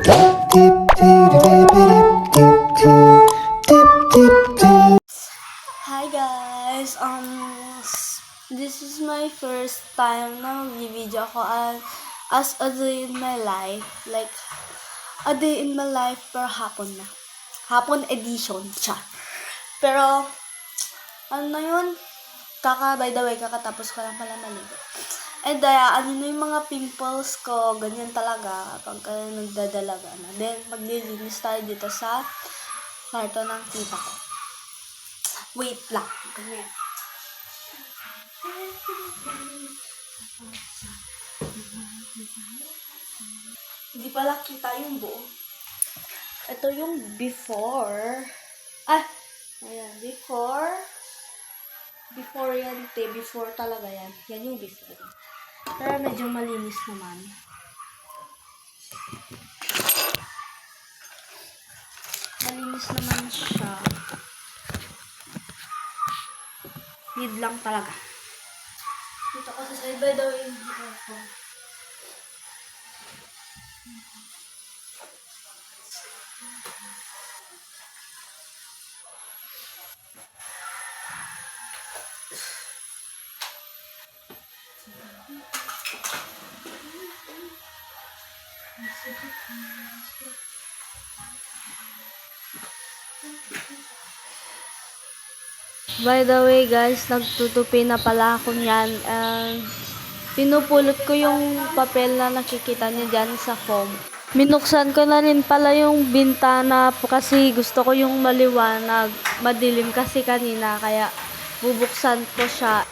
Hi guys, this is my first time na mag-video ako as a day in my life, like a day in my life per hapon na. Hapon edition, siya. Pero, ano na yun? By the way, kakatapos ko lang pala maligo. And ano na yung mga pimples ko, ganyan talaga pagka nagdadalaga na. Then, maglilinis tayo dito sa kwarto ng tita ko. Wait lang. Ganyan. Hindi pala kita yung buo. Ito yung before. Ayan. Before yan, before talaga yan. Yan yung before. Pero medyo malinis naman. Malinis naman siya. Need lang talaga. Dito ko sa side by the way. By the way guys, nagtutupi na pala ako niyan and pinupulot ko yung papel na nakikita niyo dyan sa foam. Minuksan ko na rin pala yung bintana kasi gusto ko yung maliwanag. Madilim kasi kanina kaya bubuksan ko siya.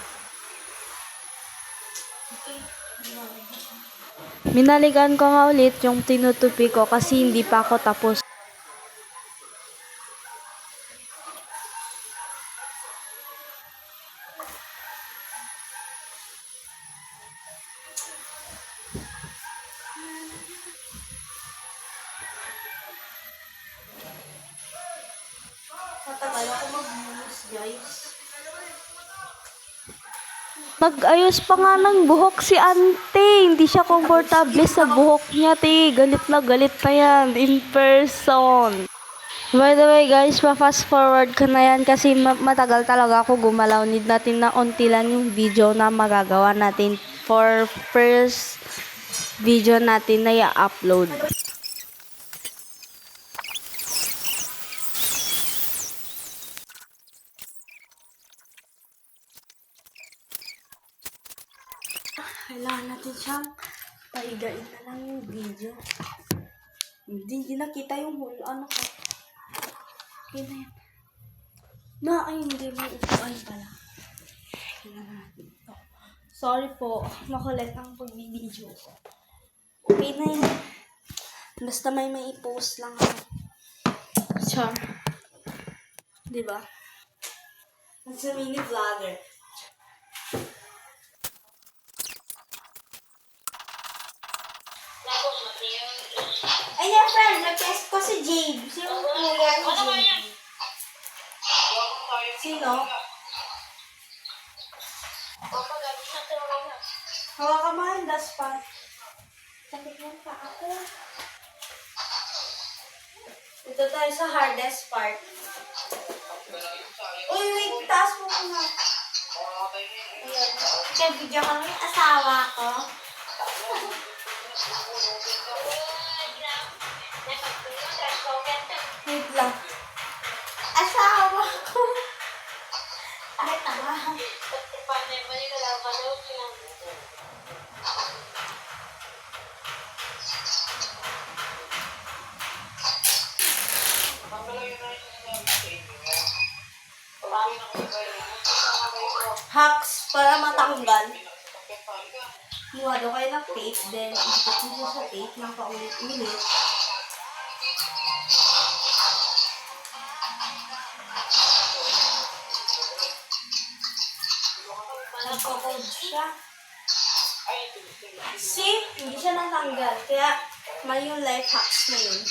Minaligan ko nga ulit yung tinutupi ko kasi hindi pa ako tapos. Matagal ako mag-use, guys. Nag-ayos pa nga ng buhok si ante. Hindi siya komportable sa buhok niya, te. Galit na yan in person. By the way, guys, pa-fast forward ko na yan kasi matagal talaga ako gumalaw. Need natin na unti lang yung video na magagawa natin for first video natin na i-upload. Kailangan natin siyang paigain na lang yung video. Hindi nakita yung whole ano ko. Okay na yan. Hindi mo upuan pala. Kailangan natin ito. Sorry po, makulit ang pag-video ko. Okay na yan. Basta may i-post lang ako. Char. Diba? It's a mini vlogger. Ay, na friend, nag-test ko si Jade. Sino kuya ni Jade? Sino? Hawakan mo yung dustpan. Sakit lang pa ako. Ito tayo sa hardest part. Uy, wait, taas mo muna. Ayan. Kaya video kami yung asawa ko. Wait lang. Asawa ko. Ay, tama. Hacks para matanggal. Kumuha daw kayo ng tape, then ikot nyo sa tape ng paulit-ulit. Nagkakod siya. See? Hindi siya natanggal. Kaya, mali yung life hacks na yun.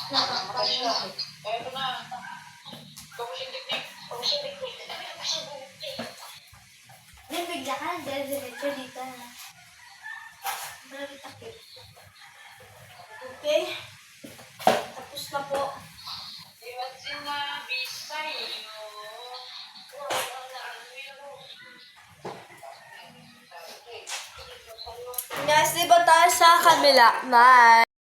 Nakakalimutan. Eto na. Kamusin teknik. Hindi, bigla ka na. Diretso dito na. Okay. Tapos na po. Guys, di ba tayo sa kabila? Bye!